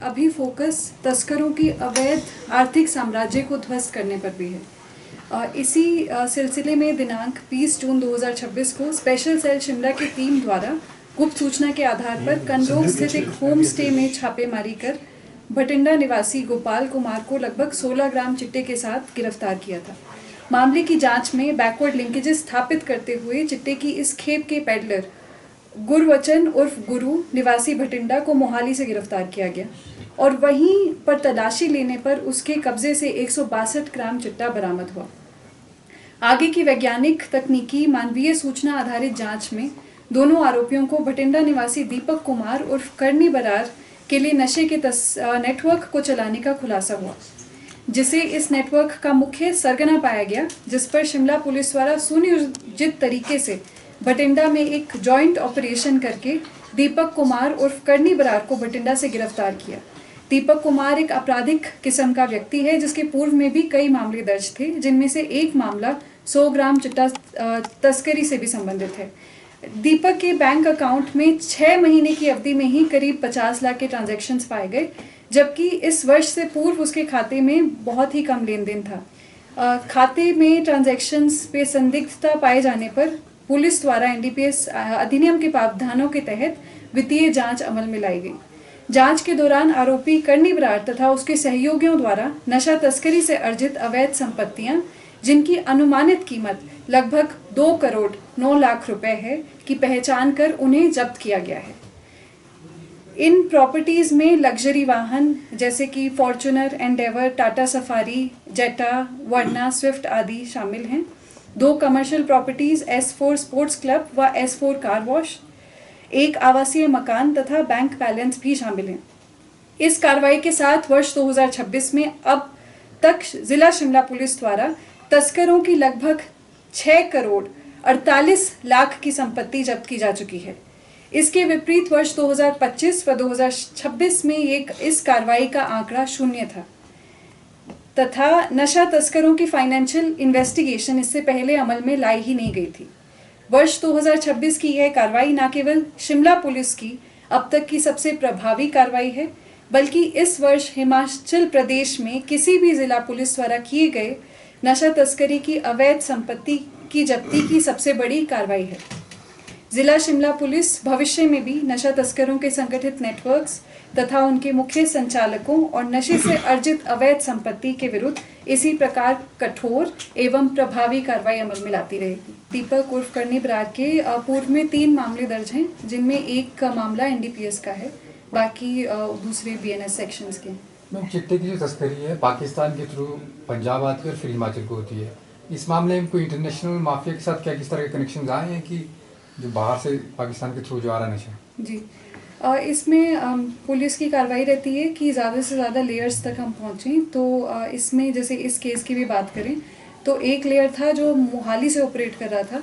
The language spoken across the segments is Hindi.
अभी फोकस तस्करों की अवैध आर्थिक साम्राज्य को ध्वस्त करने पर भी है। इसी सिलसिले में दिनांक 20 जून 2026 को स्पेशल सेल शिमला की टीम द्वारा गुप्त सूचना के आधार पर कनलोग स्थित एक होम स्टे में छापेमारी कर भटिंडा निवासी गोपाल कुमार को लगभग 16 ग्राम चिट्टे के साथ गिरफ्तार किया था। मामले की जांच में बैकवर्ड लिंकेजेस स्थापित करते हुए चिट्टे की इस खेप के पेडलर गुरवचन उर्फ गुरु निवासी भटिंडा को मोहाली से गिरफ्तार किया गया और वहीं पर तलाशी लेने पर उसके कब्जे से 162 ग्राम चिट्टा बरामद हुआ। आगे की वैज्ञानिक तकनीकी मानवीय सूचना आधारित जांच में दोनों आरोपियों को भटिंडा निवासी दीपक कुमार उर्फ करनी बरार के लिए नशे के नेटवर्क को चलाने का खुलासा हुआ, जिसे इस नेटवर्क का मुख्य सरगना पाया गया, जिस पर शिमला पुलिस द्वारा सुनियोजित तरीके से भटिंडा में एक जॉइंट ऑपरेशन करके दीपक कुमार उर्फ करनी बरार को भटिंडा से गिरफ्तार किया। दीपक कुमार एक आपराधिक किस्म का व्यक्ति है जिसके पूर्व में भी कई मामले दर्ज थे, जिनमें से एक मामला 100 ग्राम चिट्टा तस्करी से भी संबंधित है। दीपक के बैंक अकाउंट में 6 महीने की अवधि में ही करीब 50 लाख के ट्रांजैक्शंस पाए गए, जबकि इस वर्ष से पूर्व उसके खाते में बहुत ही कम लेन देन था। खाते में ट्रांजैक्शंस पे संदिग्धता पाए जाने पर पुलिस द्वारा एनडीपीएस अधिनियम के प्रावधानों के तहत वित्तीय जांच अमल में लाई गई। जांच के दौरान आरोपी करनी बरार तथा उसके सहयोगियों द्वारा नशा तस्करी से अर्जित अवैध संपत्तियां, जिनकी अनुमानित कीमत लगभग 2 करोड़ 9 लाख रुपए है, की पहचान कर उन्हें जब्त किया गया है। इन प्रॉपर्टीज में लग्जरी वाहन जैसे कि फॉर्च्यूनर, एंडेवर, टाटा सफारी, जेटा, वर्ना, स्विफ्ट आदि शामिल हैं। 2 commercial properties S4 sports club व S4 कार वॉश, 1 आवासीय मकान तथा बैंक बैलेंस भी शामिल हैं। इस कार्रवाई के साथ वर्ष 2026 में अब तक जिला शिमला पुलिस द्वारा तस्करों की लगभग 6 करोड़ 48 लाख की संपत्ति जब्त की जा चुकी है। इसके विपरीत वर्ष 2025 व 2026 में इस कार्रवाई का आंकड़ा 0 था तथा नशा तस्करों की फाइनेंशियल इन्वेस्टिगेशन इससे पहले अमल में लाई ही नहीं गई थी। वर्ष 2026 की यह कार्रवाई न केवल शिमला पुलिस की अब तक की सबसे प्रभावी कार्रवाई है, बल्कि इस वर्ष हिमाचल प्रदेश में किसी भी जिला पुलिस द्वारा किए गए नशा तस्करी की अवैध संपत्ति की जब्ती की सबसे बड़ी कार्रवाई है। जिला शिमला पुलिस भविष्य में भी नशा तस्करों के संगठित नेटवर्क्स तथा उनके मुख्य संचालकों और नशे से अर्जित अवैध संपत्ति के विरुद्ध इसी प्रकार कठोर एवं प्रभावी कार्रवाई अमल में लाती रहेगी। दीपक उर्फ करनी बरार के पूर्व में 3 मामले दर्ज हैं, जिनमें एक मामला एनडीपीएस का है, बाकी दूसरे बीएनएस सेक्शंस के। मैम, चिट्टे की जो तस्करी है पाकिस्तान के थ्रू पंजाब आती है और फिर हिमाचल को होती है। इस मामले में कोई इंटरनेशनल माफिया के साथ क्या किस तरह के कनेक्शन आए हैं कि जो बाहर से पाकिस्तान के थ्रू जो आ रहा नशा? जी, इसमें पुलिस की कार्रवाई रहती है कि ज़्यादा से ज़्यादा लेयर्स तक हम पहुँचें। तो इसमें जैसे इस केस की भी बात करें तो एक लेयर था जो मोहाली से ऑपरेट कर रहा था,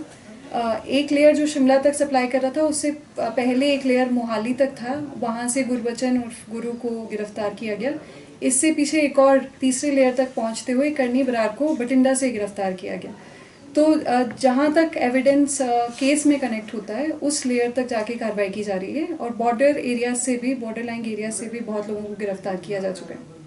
एक लेयर जो शिमला तक सप्लाई कर रहा था, उससे पहले एक लेयर मोहाली तक था, वहाँ से गुरबचन उर्फ गुरु को गिरफ्तार किया गया। इससे पीछे एक और तीसरे लेयर तक पहुँचते हुए करनी बरार को भटिंडा से गिरफ्तार किया गया। तो जहाँ तक एविडेंस केस में कनेक्ट होता है उस लेयर तक जाके कार्रवाई की जा रही है और बॉर्डर एरिया से भी, बॉर्डर लाइन एरिया से भी बहुत लोगों को गिरफ्तार किया जा चुका है।